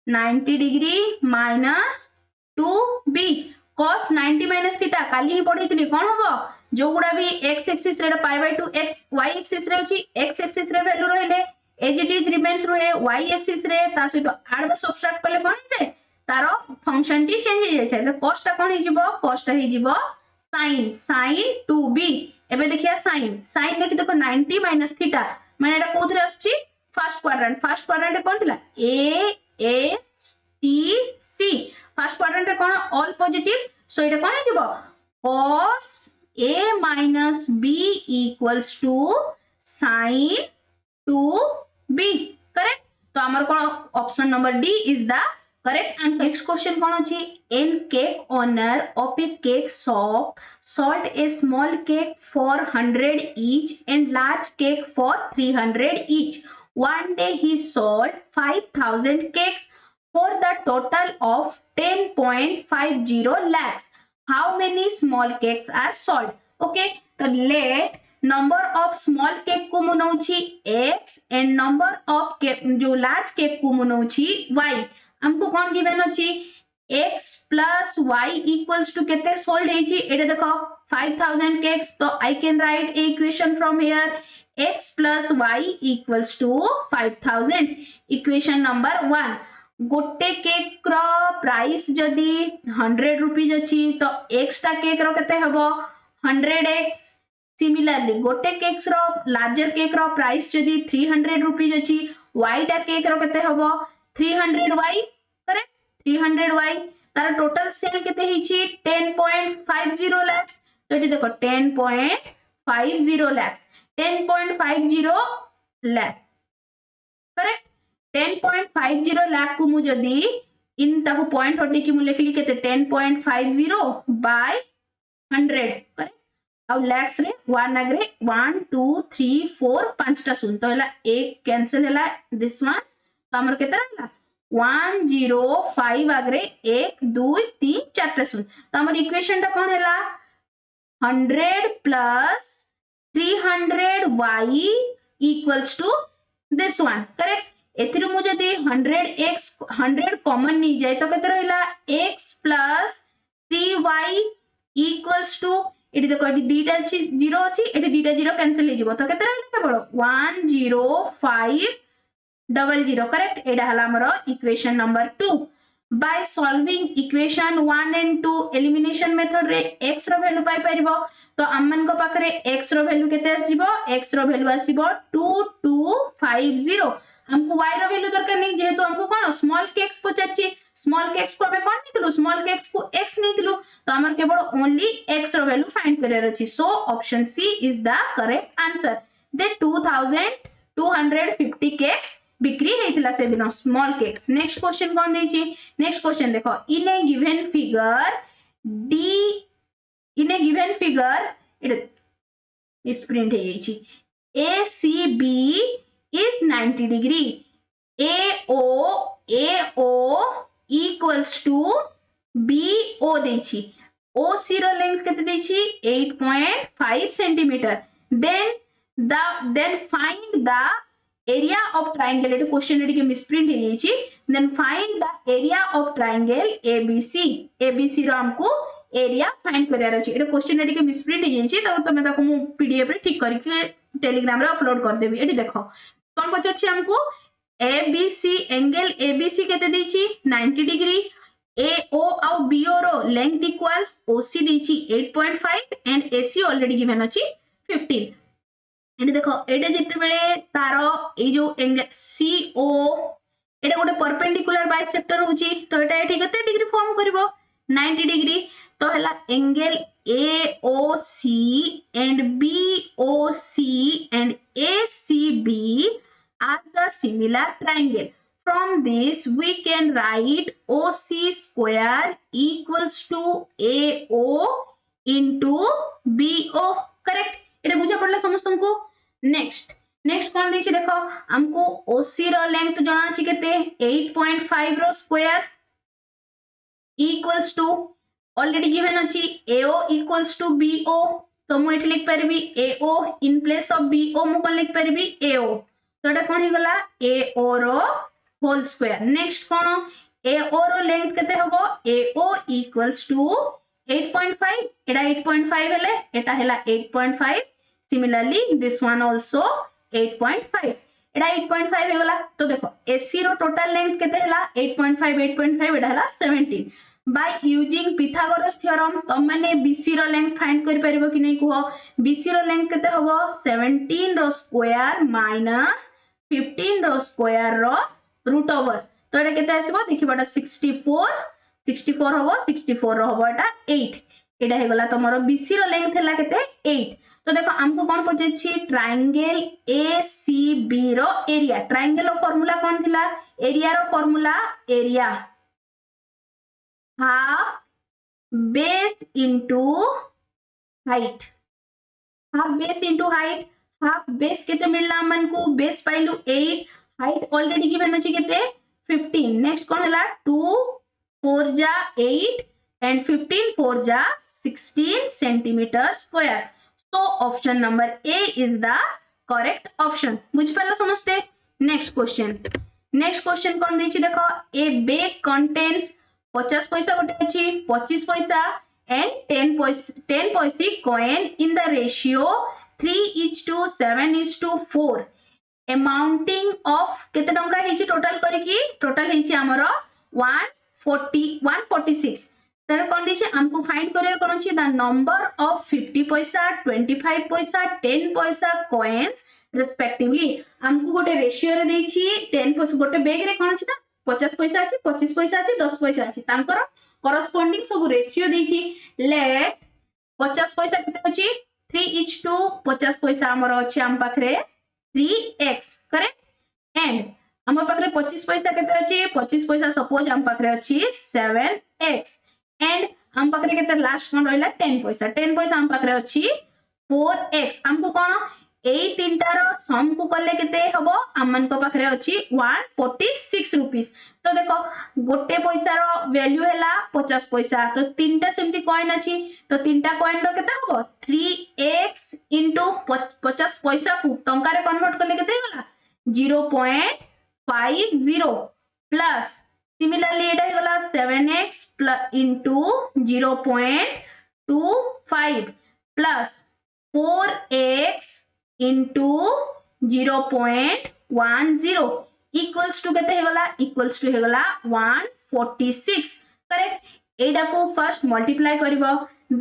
90 degree minus 2b cos 90 minus theta काली ही पढितली कोन हबो जो गुडा भी x एक्सिस रे pi by 2 x y axis रे अछि x एक्सिस रे वैल्यू रहले एज इट इज रिमेन्स रहे y एक्सिस रे ता सहित एड बा सबट्रैक्ट करले कोन जाय तारो फंक्शन टी चेंज हो जाय तो cos ता कोन ही जिवो cos ता ही जिवो sin 2b एबे देखिया sin नेट देखो 90 माइनस थीटा माने एटा कोथरे आछि फर्स्ट क्वाड्रेंट कोन थिला a s t c first quadrant रे कोन ऑल पॉजिटिव सो एटा कोन ही जिवो cos a minus b equals to sin 2b correct तो हमर कोन option number D is the correct answer. Next question कौन अछि an cake owner of a cake shop sold a small cake for 100 each and large cake for 300 each. One day he sold 5,000 cakes for the total of 10.50 lakhs. How many small cakes are sold? Okay, so let number of small cake को मुनौछि x and number of cake जो large cake को मुनौछि y. हमको कौन given अछि x plus y equals to केते sold हेछि एटा देखो 5000 cakes तो I can write A equation from here x plus y equals to 5000 equation number 1 गोटे केक रो price जदी 100 रुपीस अछि तो x टा केक रो केते हबो 100x सिमिलरली गोटे केक रो लार्जर केक रो प्राइस जदी 300 रुपीस अछि y टा केक रो केते हबो 300y करेक्ट 300y तार टोटल सेल केते हिची 10.50 lakhs तो एटी देखो 10.50 lakhs 10.50 lakh करेक्ट 10.50 lakh को मु जदी इन ताको पॉइंट हटे कि मु लेखली केते 10.50 by 100 करेक्ट आ lakhs रे 1 अगरे 1 2 3 4 5 टा सुन तो हला एक कैंसिल हला दिस वन तो हमर केते रहला 105 आगरे 1 2 3 4 सुन तो हमर इक्वेशन टा कोन हैला 100 plus 300y equals to this one correct एथिरु मु जदी 100x 100 कॉमन नहीं जाए तो केते रहला x plus 3y equals to eighty देखो एटी दीटा अछि 0 अछि एटी दीटा 0 कैंसिल हे जिवो तो केते रहला केवल 10500 करेक्ट एडा हला हमरो equation number 2 by solving equation 1 and 2 elimination method रे x रो वैल्यू पाई परिबो तो अमन को पाखरे x रो वैल्यू केते आसीबो x रो वैल्यू आसीबो 2250 हमको y रो वैल्यू दरकार नहीं जेहेतु हमको कोन स्मॉल केक्स पचारछि स्मॉल केक्स को हमें कोन नितलु स्मॉल केक्स को x नितलु तो हमर केवल ओनली x रो वैल्यू फाइंड करियर अछि so option C is the correct answer दे 2250 केक्स बिक्री हेतिला से दिन स्मॉल केक्स नेक्स्ट क्वेश्चन कोन देछि नेक्स्ट क्वेश्चन देखो in a given figure it print हे जाइछि ACB is 90 degree AO equals to BO देछि OC रो लेंथ केते देछि 8.5 cm then find the area of triangle Etah question eighty के मिसप्रिंट हे जाइछि then find the area of triangle ABC रो हमको area find करियार अछि एटा क्वेश्चन एटी के misprint हे जाइछि तो तमे ताको मु पीडीएफ रे ठीक करके टेलीग्राम रे अपलोड कर देबी एटी देखो कोन पछछि हमको ABC एंगल ABC केते देछि 90 डिग्री AO और BO रो लेंथ इक्वल OC देछि 8.5 एंड AC ऑलरेडी गिवन अछि 15 एटी देखो एटा जते बेले तारो ए जो एंगल CO एटा गोटे परपेंडिकुलर बाइसेक्टर होची तो एटा एठी केते डिग्री फॉर्म करबो 90 डिग्री तो हला angle AOC and BOC and ACB are the similar triangle. From this we can write OC square equals to AO into BO. Correct? एटा बुझा पड़ला समस्तन को नेक्स्ट कोन देछि देखो हमको OC रो लेंथ जणा अछि केते 8.5 रो square equals to already given अछि AO इक्वल्स टू BO तो मु एठी लिख परबी AO in place of BO मु कोन लिख परबी AO तो एटा कोन हे गला AO रो होल स्क्वायर नेक्स्ट कोन AO रो लेंथ केते हबो AO इक्वल्स टू 8.5 एटा 8.5 हेले एटा हेला 8.5 सिमिलरली दिस वन आल्सो 8.5 एटा 8.5 हे गला तो देखो AC रो टोटल लेंथ केते हेला 8.5 एटा हेला 17 by using Pythagoras theorem तम माने BC रो लेंथ फाइंड कर परबो कि नै कुहो BC रो लेंथ केते हबो 17 रो स्क्वायर माइनस 15 रो स्क्वायर रो रूट ओवर तो एटा केते आसीबो देखिबाटा 64 हबो 64 रो हबो एटा 8 एटा हे गला तमरो BC रो लेंथ हला केते 8 तो देखो हमको कौन पछेछि ट्रायंगल ACB रो एरिया ट्रायंगल रो फार्मूला कौन थिला एरिया रो formula area half base into height half base into height half base केते मिलला मन को base पाइलु 8 height already given अछि केते 15 next कोन हला 2 4 जा 8 and 15 4 जा 16 centimeter square so option number A is the correct option बुझ पाला समझते next question कोन दैछि देखो a bag contains 50 पैसा गोटे अछि 25 पैसा and 10 पैसे coin in the ratio 3:7:4 amounting of केते टंका हेछि टोटल करिकि टोटल हेछि हमरो 146 तने कोन दिछि हमको फाइंड करियर कोन अछि द नंबर ऑफ 50 पैसा 25 पैसा 10 पैसा coins respectively हमको गोटे रेशियो रे दैछि 10 पैसा गोटे बैग रे कोन अछि ना 50 पैसा अछि 25 पैसा अछि 10 पैसा अछि तांकर करस्पोंडिंग सब रेशियो दैछि लेट 50 पैसा केते अछि 3:50 पैसा हमर अछि हम पाखरे 3x करेक्ट एंड हम पाखरे 25 पैसा केते अछि 25 पैसा सपोज हम पाखरे अछि 7x एंड हम पाखरे केते लास्ट कोन रहला 10 पैसा हम पाखरे अछि 4x हमको कोन एई तीनटार सम को करले केते हबो हमन को पाखरे अछि 146 रुपीस तो देखो गोटे पैसा रो वैल्यू हैला 50 पैसा तो तीनटा सेमती कॉइन अछि तो तीनटा कॉइन रो केते हबो 3x * 50 पैसा को टंका रे कन्वर्ट करले केते होला 0.50 प्लस सिमिलरली एटा हे होला 7x * 0.25 plus 4x into 0.10 equals to केते हेगला equals to हेगला 146 करेक्ट एडा को फर्स्ट मल्टीप्लाई करिवो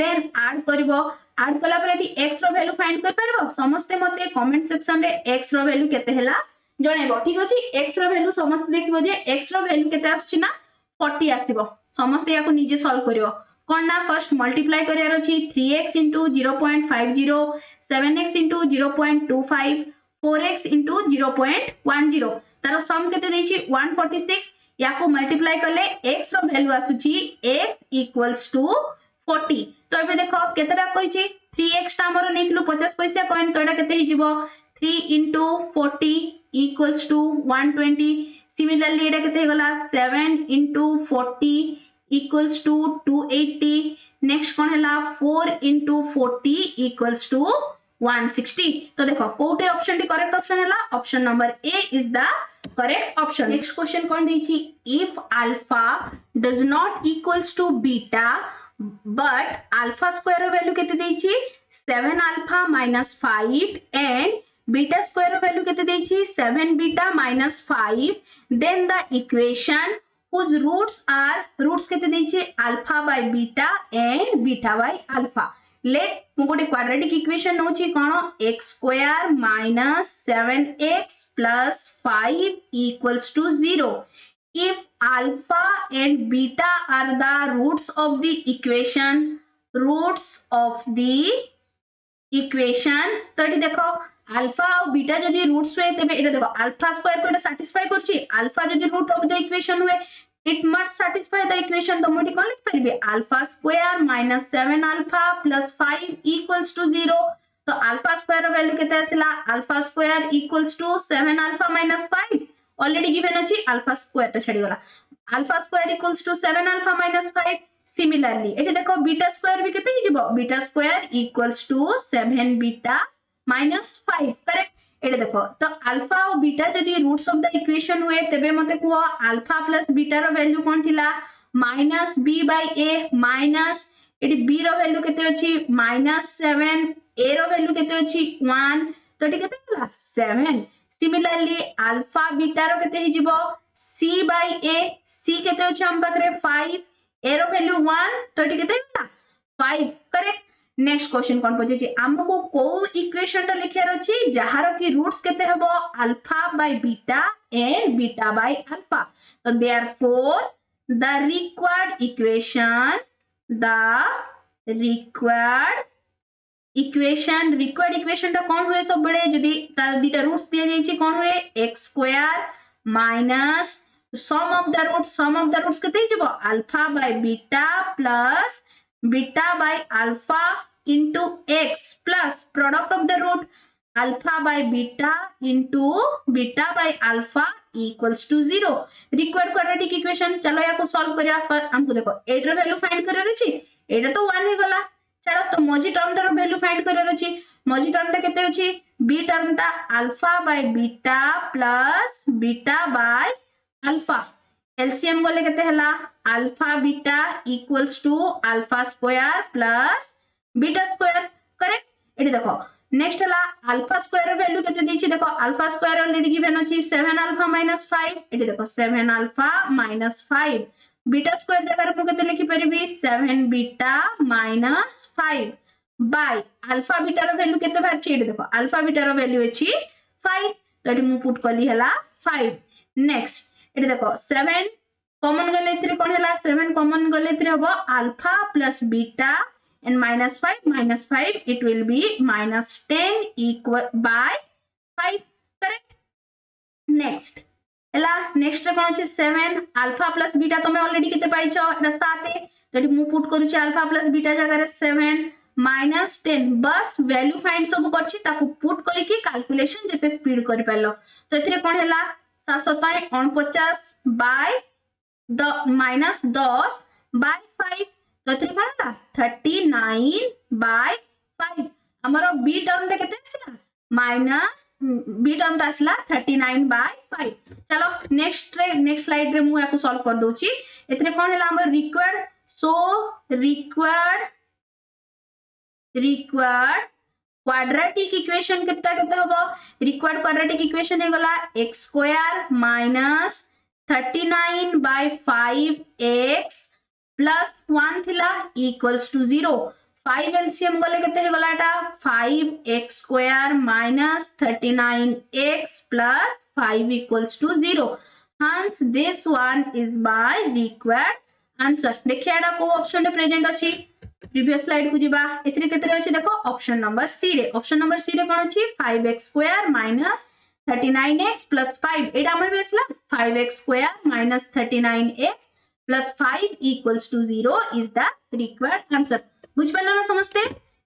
देन ऐड करिवो ऐड कला पर एटी x रो वैल्यू फाइंड कर परबो समस्त मते कमेंट सेक्शन रे x रो वैल्यू केते हैला जणेबो ठीक अछि x रो वैल्यू समस्त देखिबो जे x रो वैल्यू केते आछि ना 40 आसीबो समस्त या को निजे सॉल्व करिवो कोन ना फर्स्ट मल्टीप्लाई करियार अछि 3x * 0.50 7x * 0.25 4x * 0.10 तार सम केते दैछि 146 या को मल्टीप्लाई करले x रो वैल्यू आसुछि x = 40 तो एबे देखो केतेटा कहिछि 3x ता हमर नेथिलु 50 पैसा कॉइन तो एटा केते हिजिवो 3 * 40 = 120 सिमिलरली एटा केते हेगला 7 * 40 equals to 280 next कोन हला 4 * 40 equals to 160 तो देखो कोटे ऑप्शन टी करेक्ट ऑप्शन हला option number A is the correct option next question कोन दैछि if alpha does not equals to beta but alpha square value केते दैछि 7 alpha minus 5 and beta square value केते दैछि 7 beta minus 5 then the equation whose roots केते दैछि alpha by beta and beta by alpha let मु गोटे quadratic equation नोछि cone x² minus 7x plus 5 equals to 0 if alpha and beta are the roots of the equation तो eighty देखो alpha और beta जदी roots हुए तबे एटा देखो alpha square को एटा सैटिस्फाई करछि अल्फा जदी रूट ऑफ द इक्वेशन हुए it must satisfy the equation तो मोटी कोन लिख परिबे अल्फा स्क्वायर minus 7 अल्फा plus 5 equals to 0 तो अल्फा स्क्वायर वैल्यू केते आसिला alpha square equals to 7 alpha minus 5 already given अछि अल्फा स्क्वायर त छडी गला alpha square equals to 7 alpha minus 5 similarly एठी देखो बीटा स्क्वायर भी केते हिजबो beta square equals to 7 beta minus 5 correct एठी देखो तो अल्फा और बीटा जदी रूट्स ऑफ द इक्वेशन हुए तेबे मते को अल्फा प्लस बीटा रो वैल्यू कोन थिला minus b by a minus एठी b रो वैल्यू केते अछि माइनस 7 a रो वैल्यू केते अछि 1 तो एठी केते होला 7 सिमिलरली अल्फा बीटा रो केते हिजबो c बाय a c केते अछि हम पाखरे 5 a रो वैल्यू 1 तो एठी केते होला 5 करेक्ट नेक्स्ट क्वेश्चन कोन पजे हमको को इक्वेशन टा लिखियार अछि जहार की रूट्स केते हबो alpha by beta and beta by alpha तो देयरफॉर the required equation टा कौन हुए सब बड़े जदी तार दीटा रूट्स दिया जाई छी कौन हुए x square minus sum of the roots केते जबो alpha by beta plus beta by alpha into x plus product of the root alpha by beta into beta by alpha equals to 0 required quadratic equation चलो या को solve करिया first हमको देखो 8 रो value find करर अछि एटा तो 1 हे गला चलो तो मझी टर्म रो वैल्यू फाइंड करर अछि मझी टर्म टा केते अछि b टर्म टा alpha by beta plus beta by alpha LCM बोले केते हला alpha beta equals to alpha square plus beta square correct एठी देखो नेक्स्ट हला अल्फा स्क्वायर वैल्यू केते दिछि देखो अल्फा स्क्वायर ऑलरेडी गिवन अछि 7 अल्फा माइनस 5 एठी देखो 7 अल्फा माइनस 5 बीटा स्क्वायर जगह रे मु केते लिखि परिबी 7 beta minus 5 by alpha beta रो वैल्यू केते बारछि एठी देखो अल्फा बीटा रो वैल्यू अछि 5 तो एठी मु पुट कली हला 5 नेक्स्ट एठी देखो 7 कॉमन गले इतरे कोन हला 7 कॉमन गले इतरे हबो alpha plus beta and minus 5 it will be minus 10 equal by 5 correct next एला नेक्स्ट रे कोन अछि 7 अल्फा प्लस बीटा तमे ऑलरेडी केते पाइछो एटा 7 है तो मु पुट करू छी अल्फा प्लस बीटा जगह रे 7 minus 10 बस वैल्यू फाइंड सब करछि ताकू पुट करी की कैलकुलेशन जेते स्पीड करि पालो तो एथिरे कोन हैला 749 बाय द माइनस 10 बाय 5 तो एथिरे कोन हैला 39 बाय 5 हमरो b टर्म रे केते आसीला माइनस b टर्म ता आसीला 39 बाय 5 चलो नेक्स्ट स्लाइड रे मु याको सॉल्व कर दोची एथिरे कोन हैला हमर required so required quadratic equation केते हबो रिक्वायर्ड क्वाड्रेटिक इक्वेशन हे गला x square minus 39 by 5x plus 1 थिला इक्वल्स टू 0 5 एलसीएम गले केते हे गला एटा 5x square minus 39x plus 5 equals to 0 hence this one is by required answer देखिए एटा को ऑप्शन रे प्रेजेंट अछि प्रीवियस स्लाइड को जिबा एथरे केतरे अछि देखो ऑप्शन नंबर सी रे कोन अछि 5x square minus 39x plus 5 एटा हमर बेसला 5x square minus 39x plus 5 equals to 0 is the required answer बुझ पड़ला ना समझते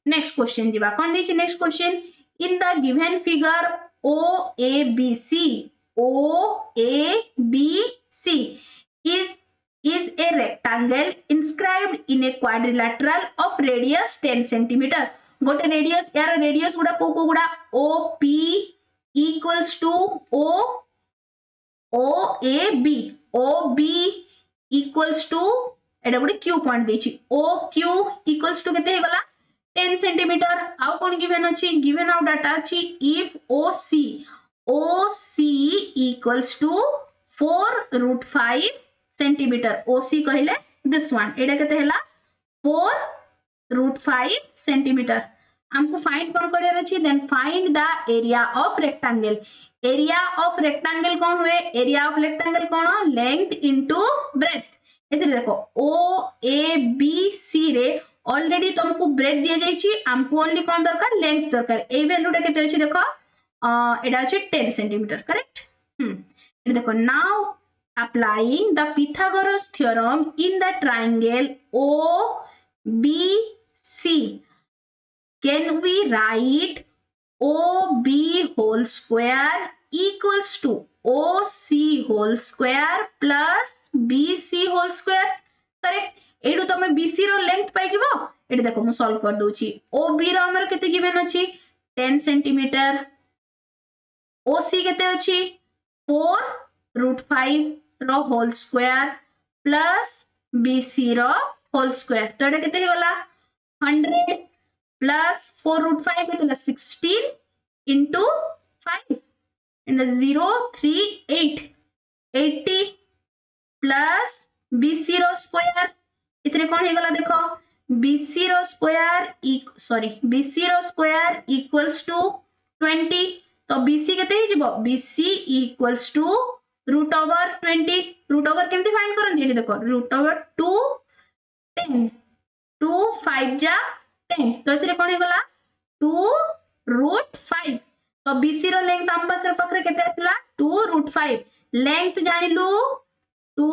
नेक्स्ट क्वेश्चन जीवा कोन दै छी next question in the given figure OABC is a rectangle inscribed in a quadrilateral of radius 10 cm गोटे radius यार radius गुडा को गुडा OP equals to OB equals to Etah Gudi q point देछि OQ equals to केते हे गला 10 cm आउ कोन given अछि given आउ data अछि if OC equals to 4√5 cm OC कहले this one एटा केते हला 4√5 cm हमको फाइंड कोन करियर अछि then find the area of rectangle कौन हुए एरिया ऑफ रेक्टेंगल कौन लेंथ इनटू ब्रेथ एते देखो OABC रे ऑलरेडी तुमको ब्रेथ दिया जाई छी हमको ओनली कौन दरकार लेंथ दरकार ए वैल्यू टा केते अछि देखो एटा अछि 10 cm करेक्ट एते देखो now applying the Pythagoras theorem in the triangle OBC can we write OB whole square equals to OC whole square plus BC whole square correct edu तुम बीसी रो length पाई जिवो AD देखो मु solve कर दोची ओबी रो हमर केते given अछि 10 centimetre ओसी केते अछि 4√5 रो होल स्क्वायर प्लस बीसी रो होल स्क्वायर तो एटा केते गला 100 प्लस 4√5 केते 16 into 5 and 038 80 प्लस बीसी रो स्क्वायर इतने कौन हेगला देखो बीसी रो स्क्वायर इक्वल्स टू 20 तो बीसी केते ही जिवो BC equals to root over 20 root over केमती फाइंड करन ये देखो रूट ओवर 2 10 2 5 जा 10 तो इतने कौन हेगला 2√5 तो बीसी रो लेंथ हम पाखरे केते आसला 2√5 लेंथ जानिलु 2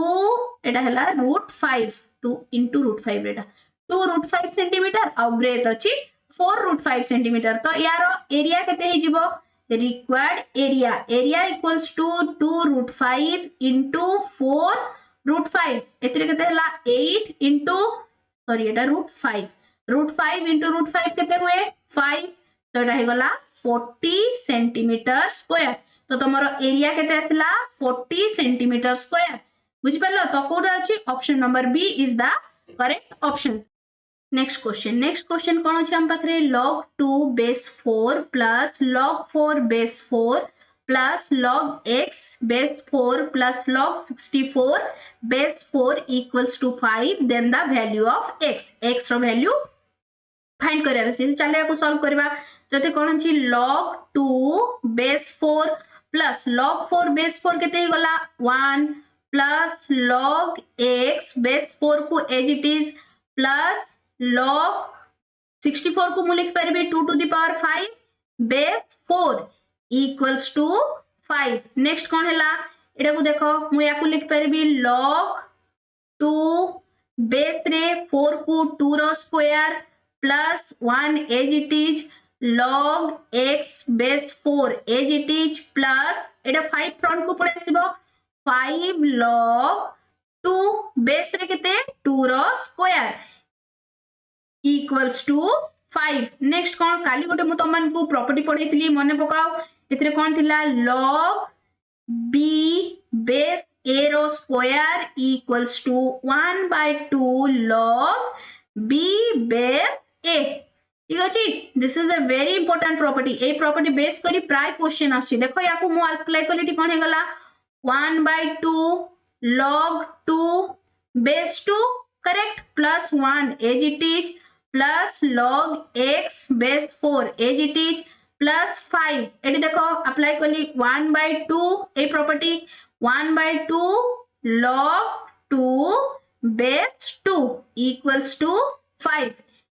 एटा हला √5 2 into √5 एटा 2√5 सेंटीमीटर आ ब्रेथ अछि 4√5 सेंटीमीटर तो यारो एरिया केते ही जिवो required area equals to 2√5 into 4√5 एतरे केते हला 8 into सॉरी एटा √5 into √5 केते हुए 5 तो एटा हे गला 40 सेंटीमीटर स्क्वायर तो तमरो एरिया केते आसला 40 सेंटीमीटर स्क्वायर बुझ परलो तो कोड अछि option number B is the correct option next question कोन अछि हम पाखरे log 2 base 4 plus log 4 base 4 plus log x base 4 plus log 64 base 4 equals to 5 then the value of x रो वैल्यू फाइंड करिया अछि चले याको सॉल्व करबा जते कोन अछि log 2 base 4 plus log 4 base 4 केते गला 1 plus log x base 4 को as it is plus log 64 को मु लिख परबे 2 to the power 5 base 4 equals to 5 next कोन हैला एटा को देखो मु याको लिख परबी log 2 base रे 4 को 2 रो square plus 1 as it is log x base 4 as it is plus एटा 5 फ्रंट को पड़े आसीबो 5 log 2 base रे केते 2 रो स्क्वायर equals to 5 नेक्स्ट कोन काली गोटे मु तमन को प्रॉपर्टी पढैतली मने पकाओ एतरे कोन थिला log b base a रो square equals to 1/2 log b base a ठीक अछि this is a very important property ए प्रॉपर्टी बेस करी प्राय क्वेश्चन आछि देखो याको मु अप्लाई करली कोन हे गला 1/2 log 2 base 2 correct plus 1 as it is plus log x base 4 as it is plus 5 एडी देखो अप्लाई करली 1/2 a property 1/2 log 2 base 2 equals to 5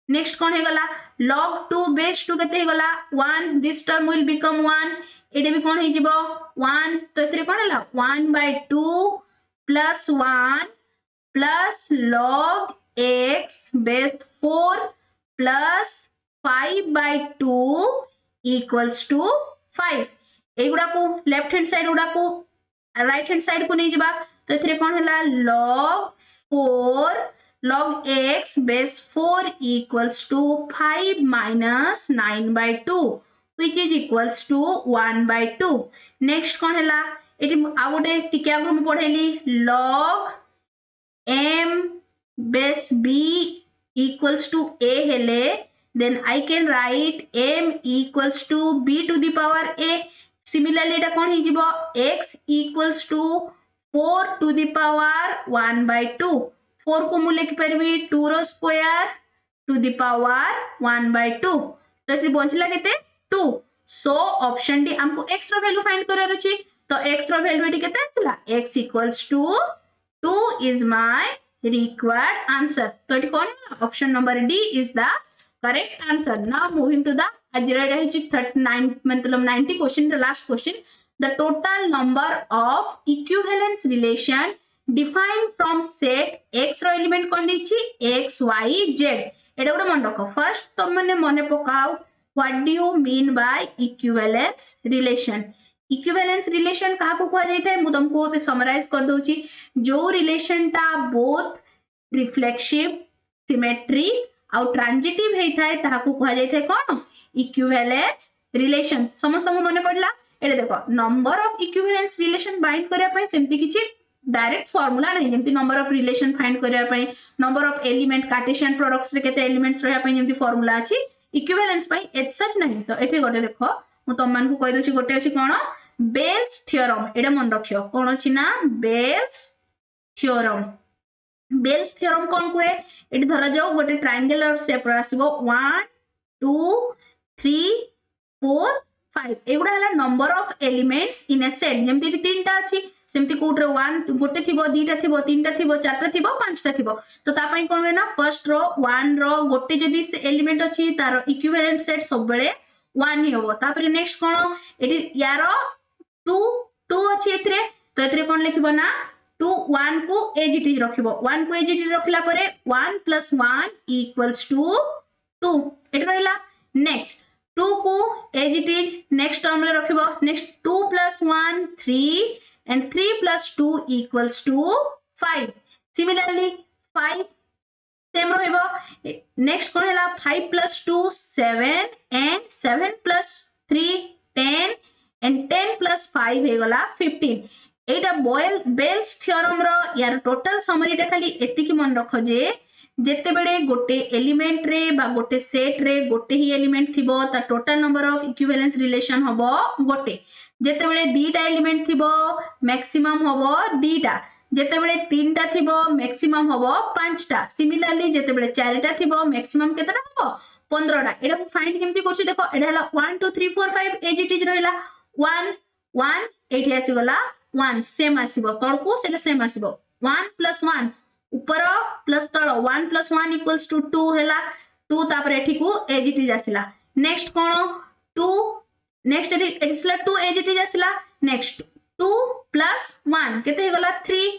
next कोन हे गला log 2 base 2 केते हे गला 1 this term will become 1 AD भी कोन हे जिवो 1 तो एतरे कोन हला 1/2 plus 1 plus log x base 4 plus 5/2 equals to 5 एगुडा को लेफ्ट हैंड साइड उडा को राइट हैंड साइड को नहीं जिबा तो एथरे कोन हला log 4 log x base 4 equals to 5 minus 9/2 which is equals to 1/2 next कोन हला एटी आ गोटे टिके आगु हम पढेली log m base b equals to a hele then I can write m equals to b to the power a similarly eta kon hi jibo x equals to 4 to the power 1/2 4 को मु लिख परबी 2 रो square to the power 1/2 तो से बचला केते 2 so option D हमको x रो वैल्यू फाइंड करर अछि तो x रो वैल्यू एटी केते आसला x equals to 2 is my required answer तो इट कोन option number D is the correct answer now moving to the अजरा रही 39 मतलब 90 क्वेश्चन the last question the total number of equivalence relation defined from set x रो element कोन दिछि x y z एडा गुड मन रखो फर्स्ट तुम माने मने पकाओ what do you mean by equivalence relation equivalence relation काहा को कह जाय थाए मु तुमको समराइज कर दोची जो रिलेशन ता बोथ रिफ्लेक्सिव सिमेट्रिक आउ ट्रांजिटिव हे थाए ताहाकू कहा जाय थाए कोन इक्विवेलेंस रिलेशन समस्त को मने पड़ला एडे देखो number of equivalence relation bind करिया पई सेमति किछि डायरेक्ट फार्मूला नहीं जेमति नंबर ऑफ रिलेशन फाइंड करिया पई number of element Cartesian products रे केते एलिमेंट्स रहया पई जेमति फार्मूला अछि इक्विवेलेंस पई एट सच नहीं तो एथे गोटे देखो मु तम मान को कहि दोछि गोटे अछि कोन बेल्स थ्योरम एडे मन रखियो कोन अछि ना बेल्स थ्योरम बेल्स थ्योरम कोन कोए एटी धरा जाऊ गोटे ट्रायंगुलर शेप रो आसीबो 1 2 3 4 5 एगुडा हला number of elements in a set जेमति तीनटा अछि सेमति कोट्रे 1 गोटे थिबो दीटा थिबो तीनटा थिबो चारटा थिबो पांचटा थिबो तो ता पई कोन ना फर्स्ट रो 1 रो गोटे जदी से एलिमेंट अछि तार इक्विवेलेंट सेट सब बेले 1 ही होबो तापर नेक्स्ट कोन एटी यारो 2 2 अछि एतरे तो एतरे कोन लिखिबो ना 2 1 को एज इट इज रखिबो 1 को एज इट इज रखला परे 1 + 1 = 2 एट रहला नेक्स्ट 2 को as it is next term में रखिबो next 2 + 1 3 and 3 + 2 = 5 similarly 5 same रहइबो next कोन हला 5 + 2 7 and 7 + 3 10 and 10 + 5 हे गला 15 एटा बेल्स थ्योरम रो यार टोटल समरी टा खाली एति की मन रखो जे जेते बेले गोटे एलिमेंट रे बा गोटे सेट रे गोटे ही एलिमेंट थिबो ता total number of equivalence relation हबो गोटे जेते बेले दीटा एलिमेंट थिबो मैक्सिमम हबो दीटा जेते बेले तीनटा थिबो मैक्सिमम हबो पांचटा सिमिलरली जेते बेले चारटा थिबो मैक्सिमम केतेटा हबो 15टा एटा को फाइंड केमती करछि देखो एटा हला 1 2 3 4 5 एज इट इज रहला 1 1 एठी आसी गला 1 सेम आसीबो तळकू सेटा सेम आसीबो 1 + 1 ऊपर प्लस तळ 1 + 1 = 2 हैला 2 तापर एठी को एज इट इज आसीला नेक्स्ट कोन 2 नेक्स्ट एठी एथिसला 2 एज इट इज आसीला नेक्स्ट 2 + 1 केते हे गला 3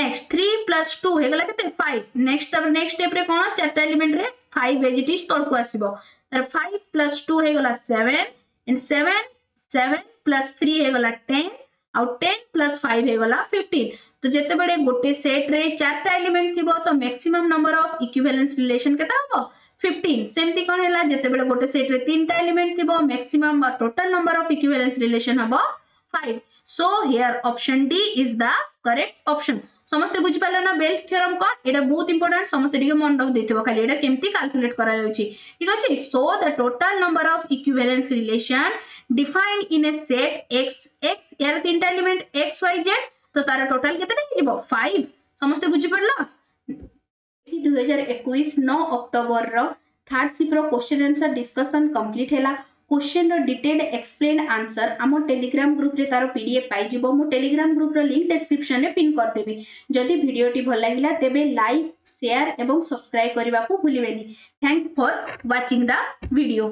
नेक्स्ट 3 + 2 हे गला केते 5 नेक्स्ट तापर नेक्स्ट स्टेप रे कोन चारटा एलिमेंट रे 5 एज इट इज तळकू आसीबो तर 5 + 2 हे गला 7 एंड 7 7 + 3 हे गला 10 और 10 + 5 हे गला 15 तो जेते बडे गोटे सेट रे चारटा एलिमेंट थिबो तो maximum number of equivalence relation केता हबो 15 सेमती कोन हैला जेते बडे गोटे सेट रे तीनटा एलिमेंट थिबो मैक्सिमम और total number of equivalence relation हबो 5 so here option D is the correct option समस्त बुझि पालो ना बेल्स थ्योरम कोन एटा बहुत इंपोर्टेंट समस्त दिगे मन रख देथिबो खाली एटा केमती कैलकुलेट करा जाउची ठीक अछि so the total number of equivalence relation defined in a set x x यार तीनटा एलिमेंट x y z तो तार टोटल केते हिजिबो 5 समस्त बुझि पड़ला 2021 9 अक्टोबर रो थर्ड शिफ्ट रो क्वेश्चन आंसर डिस्कशन कंप्लीट हैला क्वेश्चन रो डिटेल्ड एक्सप्लेन आंसर हमो टेलीग्राम ग्रुप रे तारो पीडीएफ पाई जिवो मो टेलीग्राम ग्रुप रो लिंक डिस्क्रिप्शन रे पिन कर देबी जदि वीडियो टी भल लागिला तेबे लाइक शेयर एवं सब्सक्राइब करबा को भूलिबेनी thanks for watching the video.